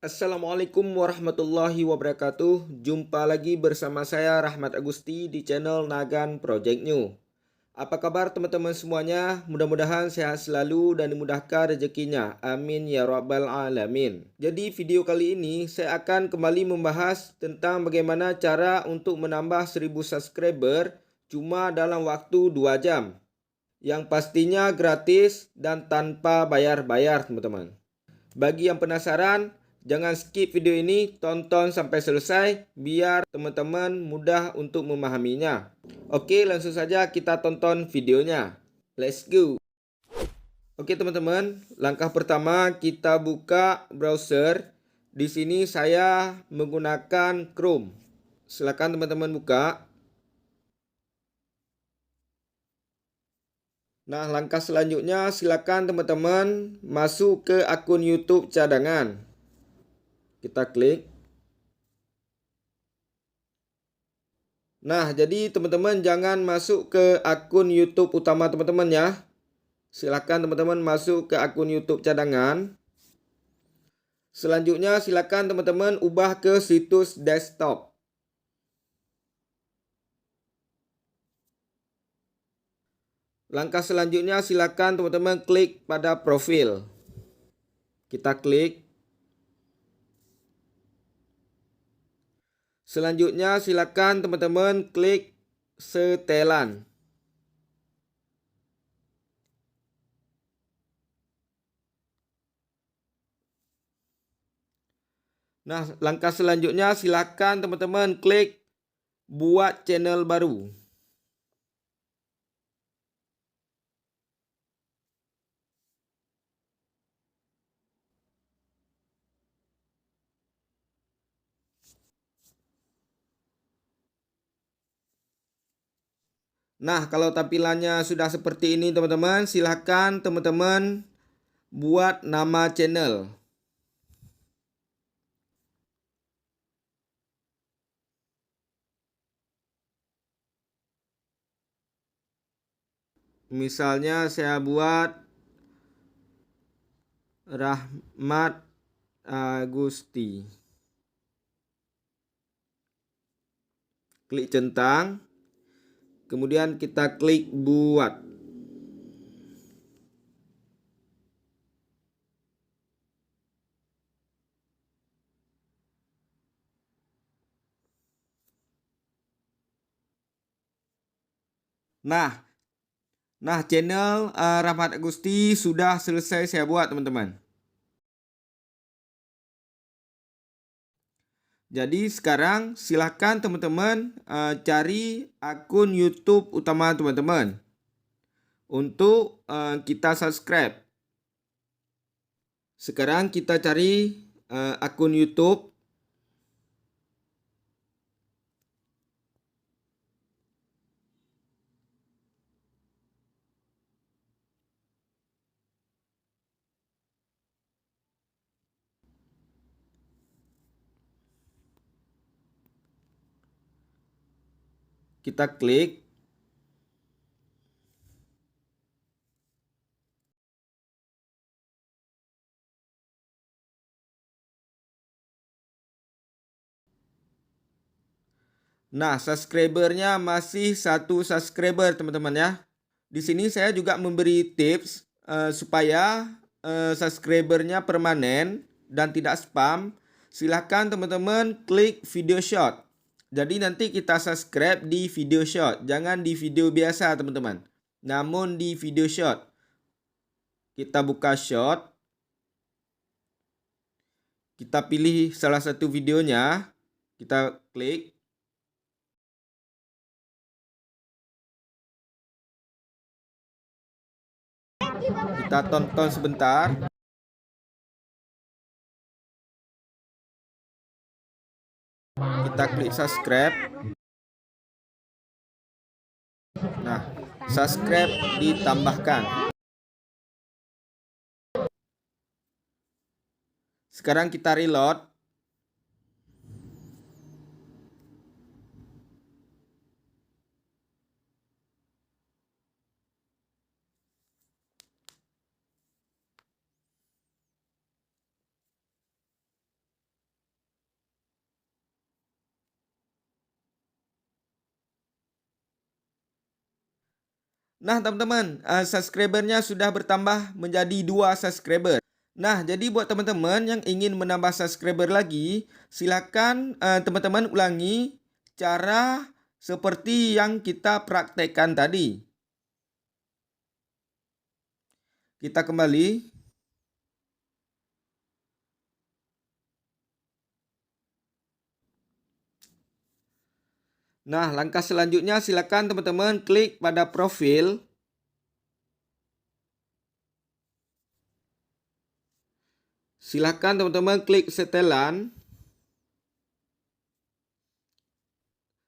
Assalamualaikum warahmatullahi wabarakatuh. Jumpa lagi bersama saya Rahmat Agusti di channel Nagan Project New. Apa kabar teman-teman semuanya? Mudah-mudahan sehat selalu dan dimudahkan rezekinya. Amin ya rabbal alamin. Jadi video kali ini saya akan kembali membahas tentang bagaimana cara untuk menambah 1000 subscriber cuma dalam waktu 2 jam. Yang pastinya gratis dan tanpa bayar-bayar teman-teman. Bagi yang penasaran, jangan skip video ini, tonton sampai selesai biar teman-teman mudah untuk memahaminya. Oke, langsung saja kita tonton videonya. Let's go. Oke teman-teman, langkah pertama kita buka browser. Di sini saya menggunakan Chrome. Silakan teman-teman buka. Nah, langkah selanjutnya silakan teman-teman masuk ke akun YouTube cadangan. Kita klik. Nah, jadi teman-teman jangan masuk ke akun YouTube utama teman-teman ya. Silakan teman-teman masuk ke akun YouTube cadangan. Selanjutnya silakan teman-teman ubah ke situs desktop. Langkah selanjutnya silakan teman-teman klik pada profil. Kita klik. Selanjutnya silakan teman-teman klik setelan. Nah, langkah selanjutnya silakan teman-teman klik buat channel baru. Nah, kalau tampilannya sudah seperti ini teman-teman, silahkan teman-teman buat nama channel. Misalnya saya buat Rahmat Agusti. Klik centang. Kemudian kita klik buat. Nah, channel Rahmat Agusti sudah selesai saya buat teman-teman. Jadi sekarang silahkan teman-teman cari akun YouTube utama teman-teman untuk kita subscribe. Sekarang kita cari akun YouTube. Kita klik. Nah, subscribernya masih 1 subscriber teman-teman ya. Di sini saya juga memberi tips supaya subscribernya permanen dan tidak spam. Silahkan teman-teman klik video short. Jadi nanti kita subscribe di video short, jangan di video biasa teman-teman. Namun di video short. Kita buka short. Kita pilih salah satu videonya. Kita klik. Kita tonton sebentar. Kita klik subscribe. Nah, subscribe ditambahkan. Sekarang kita reload. Nah teman-teman, subscribernya sudah bertambah menjadi 2 subscriber. Nah, jadi buat teman-teman yang ingin menambah subscriber lagi, silakan teman-teman ulangi cara seperti yang kita praktekkan tadi. Kita kembali. Nah, langkah selanjutnya silakan teman-teman klik pada profil. Silakan teman-teman klik setelan.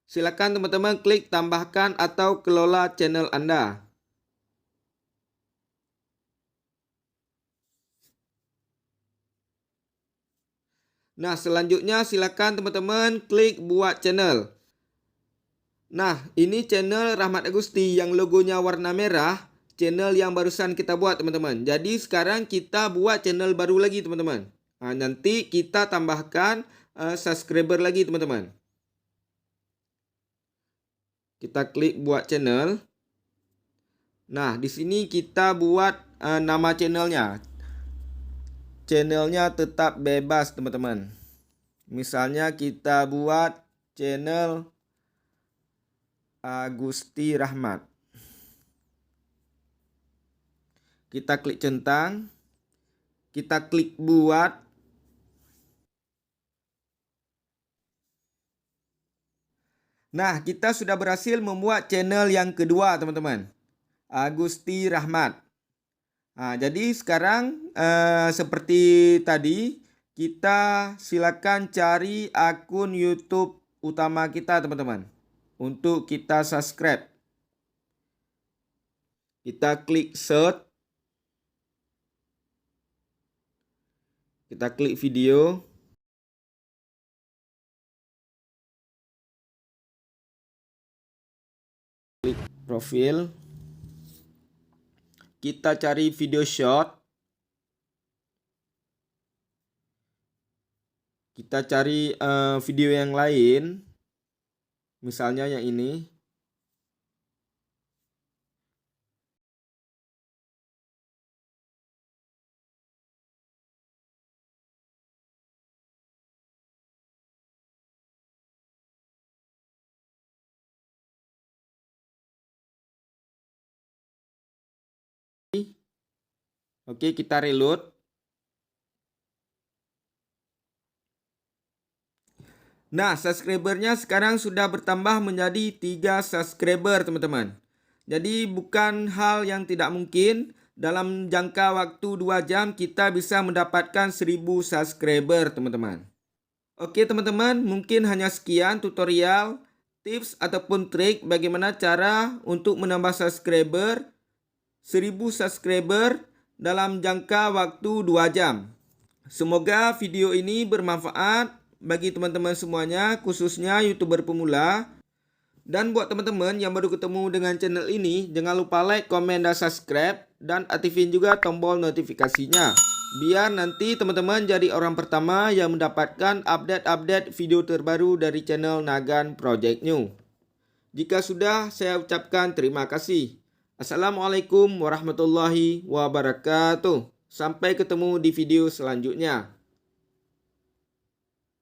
Silakan teman-teman klik tambahkan atau kelola channel Anda. Nah, selanjutnya silakan teman-teman klik buat channel. Nah, ini channel Rahmat Agusti yang logonya warna merah, channel yang barusan kita buat teman-teman. Jadi sekarang kita buat channel baru lagi teman-teman. Nah, nanti kita tambahkan subscriber lagi teman-teman. Kita klik buat channel. Nah, di sini kita buat nama channelnya. Channelnya tetap bebas teman-teman. Misalnya kita buat channel Agusti Rahmat. Kita klik centang. Kita klik buat. Nah, kita sudah berhasil membuat channel yang kedua teman-teman. Agusti Rahmat. Nah, jadi sekarang seperti tadi, kita silakan cari akun YouTube utama kita teman-teman. Untuk kita subscribe. Kita klik search. Kita klik video. Klik profil. Kita cari video short. Kita cari video yang lain. Misalnya yang ini. Oke, kita reload. Nah, subscribernya sekarang sudah bertambah menjadi 3 subscriber, teman-teman. Jadi, bukan hal yang tidak mungkin. Dalam jangka waktu 2 jam, kita bisa mendapatkan 1000 subscriber, teman-teman. Oke, teman-teman. Mungkin hanya sekian tutorial, tips, ataupun trik bagaimana cara untuk menambah subscriber 1000 subscriber dalam jangka waktu 2 jam. Semoga video ini bermanfaat bagi teman-teman semuanya, khususnya YouTuber pemula. Dan buat teman-teman yang baru ketemu dengan channel ini, jangan lupa like, komen, dan subscribe. Dan aktifin juga tombol notifikasinya. Biar nanti teman-teman jadi orang pertama yang mendapatkan update-update video terbaru dari channel Nagan Project New. Jika sudah, saya ucapkan terima kasih. Assalamualaikum warahmatullahi wabarakatuh. Sampai ketemu di video selanjutnya.